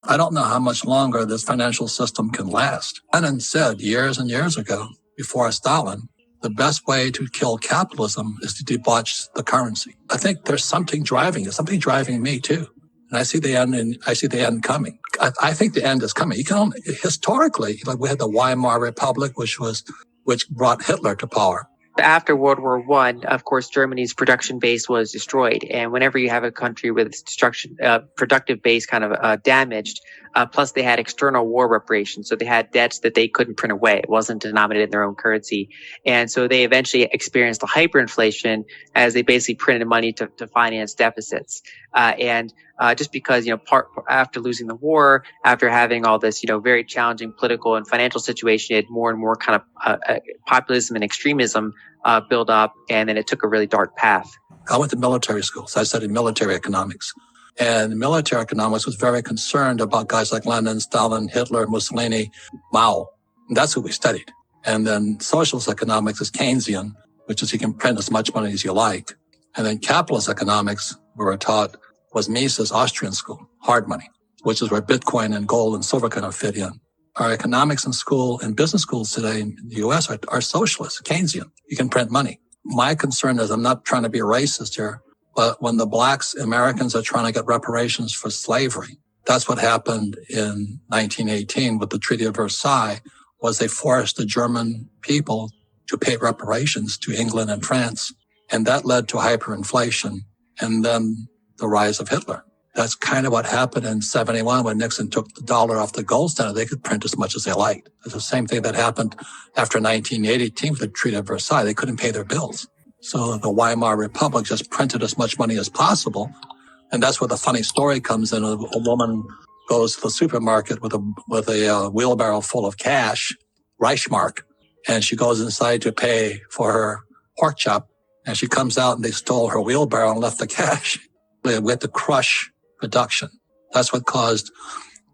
I don't know how much longer this financial system can last. Lenin said years and years ago, before Stalin, the best way to kill capitalism is to debauch the currency. I think there's something driving it, something driving me too. And I see the end, and I see the end coming. I think the end is coming. You can only, historically, like we had the Weimar Republic, which brought Hitler to power. After World War I, of course, Germany's production base was destroyed. And whenever you have a country with its productive base kind of damaged, plus they had external war reparations. So they had debts that they couldn't print away. It wasn't denominated in their own currency. And so they eventually experienced a hyperinflation as they basically printed money to finance deficits. Just because, after losing the war, after having all this, very challenging political and financial situation, it had more and more kind of populism and extremism build up, and then it took a really dark path. I went to military school, so I studied military economics. And military economics was very concerned about guys like Lenin, Stalin, Hitler, Mussolini, Mao. And that's who we studied. And then socialist economics is Keynesian, which is you can print as much money as you like. And then capitalist economics, we were taught, was Mises' Austrian school, hard money, which is where Bitcoin and gold and silver kind of fit in. Our economics in school and business schools today in the U.S. are socialist, Keynesian. You can print money. My concern is, I'm not trying to be racist here, but when the blacks, Americans are trying to get reparations for slavery, that's what happened in 1918 with the Treaty of Versailles, was they forced the German people to pay reparations to England and France. And that led to hyperinflation and then the rise of Hitler. That's kind of what happened in 71 when Nixon took the dollar off the gold standard. They could print as much as they liked. It's the same thing that happened after 1918 with the Treaty of Versailles. They couldn't pay their bills. So the Weimar Republic just printed as much money as possible. And that's where the funny story comes in. A woman goes to the supermarket with a wheelbarrow full of cash, Reichmark, and she goes inside to pay for her pork chop. And she comes out and they stole her wheelbarrow and left the cash. We had to crush production. That's what caused,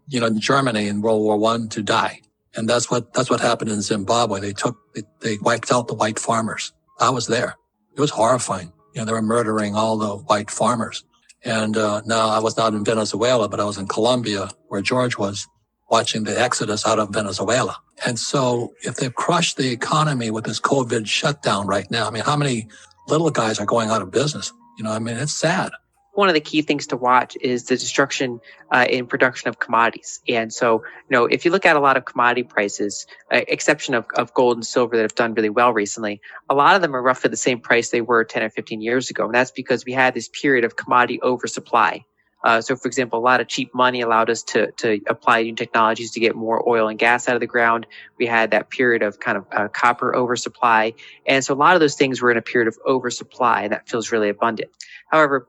Germany in World War I to die. And that's what happened in Zimbabwe. They wiped out the white farmers. I was there. It was horrifying. They were murdering all the white farmers. And now I was not in Venezuela, but I was in Colombia, where George was, watching the exodus out of Venezuela. And so if they've crushed the economy with this COVID shutdown right now, how many little guys are going out of business? It's sad. One of the key things to watch is the destruction in production of commodities. And so, if you look at a lot of commodity prices, exception of gold and silver that have done really well recently, a lot of them are roughly the same price they were 10 or 15 years ago. And that's because we had this period of commodity oversupply. So, for example, a lot of cheap money allowed us to apply new technologies to get more oil and gas out of the ground. We had that period of kind of copper oversupply. And so a lot of those things were in a period of oversupply, and that feels really abundant. However,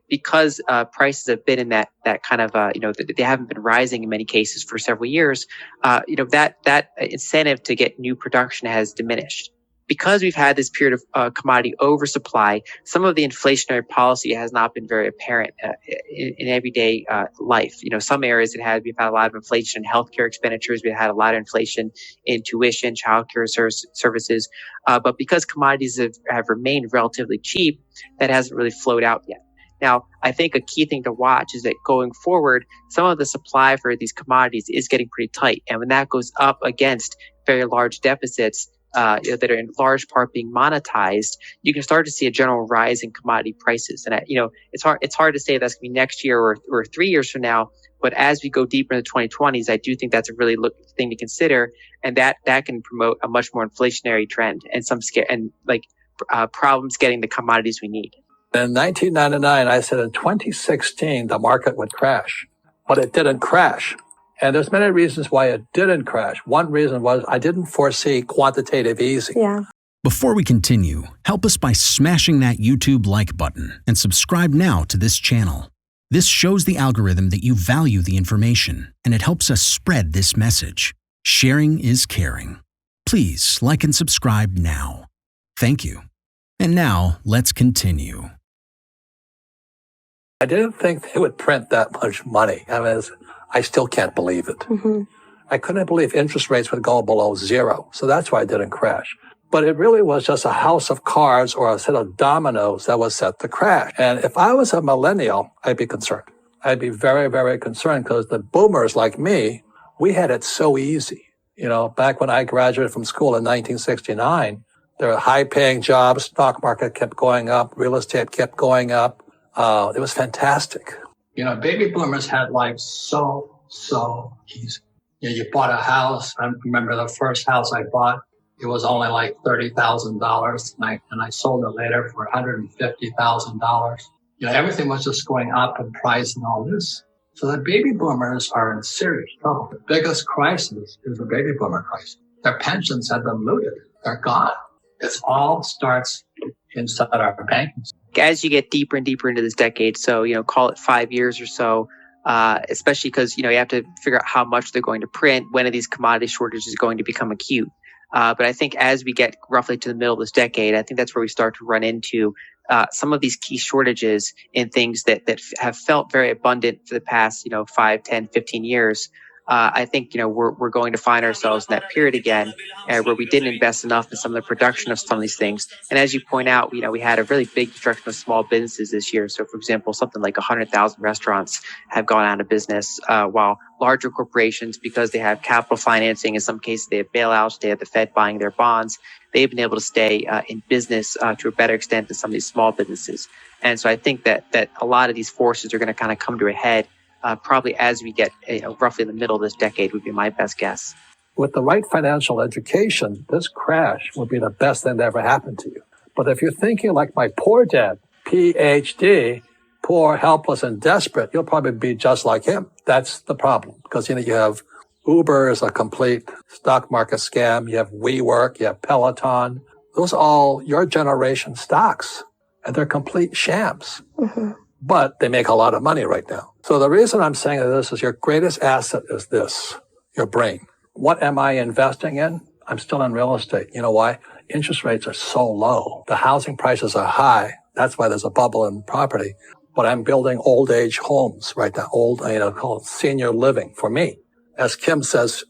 because prices have been in that kind of, they haven't been rising in many cases for several years, that incentive to get new production has diminished. Because we've had this period of commodity oversupply, some of the inflationary policy has not been very apparent in everyday life. Some areas we've had a lot of inflation in healthcare expenditures. We've had a lot of inflation in tuition, childcare services. But because commodities have remained relatively cheap, that hasn't really flowed out yet. Now, I think a key thing to watch is that going forward, some of the supply for these commodities is getting pretty tight. And when that goes up against very large deficits, that are in large part being monetized, you can start to see a general rise in commodity prices. And it's hard to say that's going to be next year or 3 years from now. But as we go deeper into the 2020s, I do think that's a really thing to consider, and that can promote a much more inflationary trend and problems getting the commodities we need. In 1999, I said in 2016 the market would crash, but it didn't crash. And there's many reasons why it didn't crash. One reason was I didn't foresee quantitative easing. Yeah. Before we continue, help us by smashing that YouTube like button and subscribe now to this channel. This shows the algorithm that you value the information, and it helps us spread this message. Sharing is caring. Please like and subscribe now. Thank you. And now let's continue. I didn't think they would print that much money. I still can't believe it. Mm-hmm. I couldn't believe interest rates would go below zero. So that's why it didn't crash. But it really was just a house of cards or a set of dominoes that was set to crash. And if I was a millennial, I'd be concerned. I'd be very, very concerned because the boomers like me, we had it so easy. Back when I graduated from school in 1969, there were high-paying jobs, stock market kept going up, real estate kept going up. It was fantastic. Baby boomers had life so easy. You bought a house. I remember the first house I bought, it was only like $30,000, and I sold it later for $150,000. Everything was just going up in price and all this. So the baby boomers are in serious trouble. The biggest crisis is the baby boomer crisis. Their pensions have been looted. They're gone. It all starts inside our banking system. As you get deeper and deeper into this decade, so, call it 5 years or so, especially because, you have to figure out how much they're going to print, when are these commodity shortages going to become acute. But I think as we get roughly to the middle of this decade, I think that's where we start to run into some of these key shortages in things that have felt very abundant for the past, 5, 10, 15 years. I think, we're going to find ourselves in that period again where we didn't invest enough in some of the production of some of these things. And as you point out, we had a really big destruction of small businesses this year. So, for example, something like 100,000 restaurants have gone out of business, while larger corporations, because they have capital financing, in some cases they have bailouts, they have the Fed buying their bonds, they've been able to stay in business to a better extent than some of these small businesses. And so I think that a lot of these forces are going to kind of come to a head probably as we get roughly in the middle of this decade would be my best guess. With the right financial education, this crash would be the best thing that ever happened to you. But if you're thinking like my poor dad, PhD, poor, helpless, and desperate, you'll probably be just like him. That's the problem. Because, you have Uber is a complete stock market scam. You have WeWork, you have Peloton. Those are all your generation stocks, and they're complete shams. Mm-hmm. But they make a lot of money right now. So the reason I'm saying this is your greatest asset is this, your brain. What am I investing in? I'm still in real estate. You know why? Interest rates are so low. The housing prices are high. That's why there's a bubble in property. But I'm building old age homes right now, called senior living for me. As Kim says,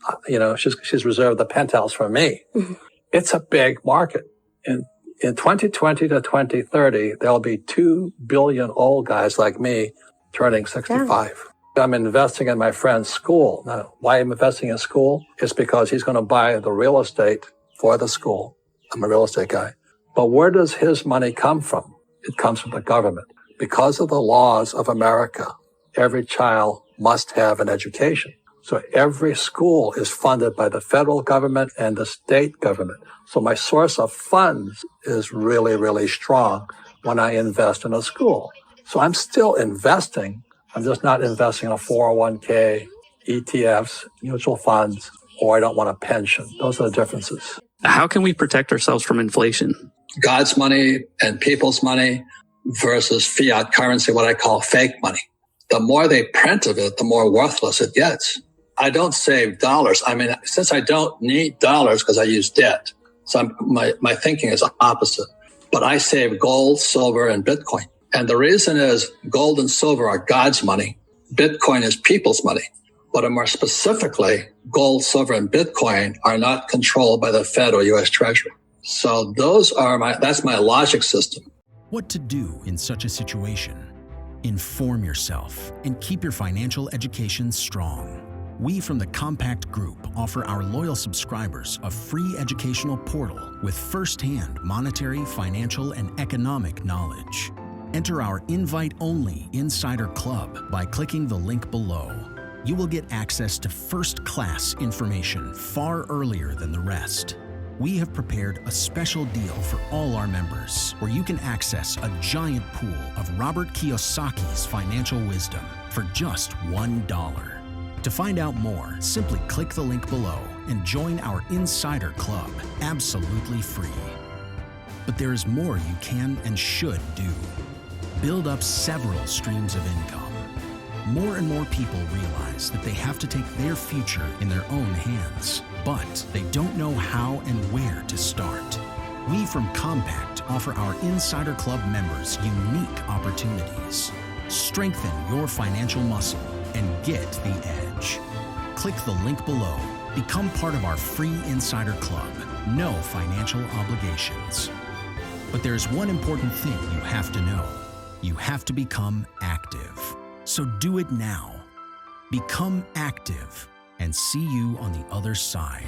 she's reserved the penthouse for me. Mm-hmm. It's a big market. In 2020 to 2030, there'll be 2 billion old guys like me turning 65. Yeah. I'm investing in my friend's school. Now, why I'm investing in school is because he's going to buy the real estate for the school. I'm a real estate guy. But where does his money come from? It comes from the government. Because of the laws of America, every child must have an education. So every school is funded by the federal government and the state government. So my source of funds is really, really strong when I invest in a school. So I'm still investing. I'm just not investing in a 401k, ETFs, mutual funds, or I don't want a pension. Those are the differences. How can we protect ourselves from inflation? God's money and people's money versus fiat currency, what I call fake money. The more they print of it, the more worthless it gets. I don't save dollars. Since I don't need dollars because I use debt, so my thinking is opposite. But I save gold, silver, and Bitcoin. And the reason is gold and silver are God's money. Bitcoin is people's money. But more specifically, gold, silver, and Bitcoin are not controlled by the Fed or U.S. Treasury. So that's my logic system. What to do in such a situation? Inform yourself and keep your financial education strong. We from the Compact Group offer our loyal subscribers a free educational portal with first-hand monetary, financial, and economic knowledge. Enter our invite-only Insider Club by clicking the link below. You will get access to first-class information far earlier than the rest. We have prepared a special deal for all our members where you can access a giant pool of Robert Kiyosaki's financial wisdom for just $1. To find out more, simply click the link below and join our Insider Club absolutely free. But there is more you can and should do. Build up several streams of income. More and more people realize that they have to take their future in their own hands, but they don't know how and where to start. We from Compact offer our Insider Club members unique opportunities. Strengthen your financial muscle and get the edge. Click the link below. Become part of our free Insider Club. No financial obligations. But there's one important thing you have to know. You have to become active. So do it now. Become active and see you on the other side.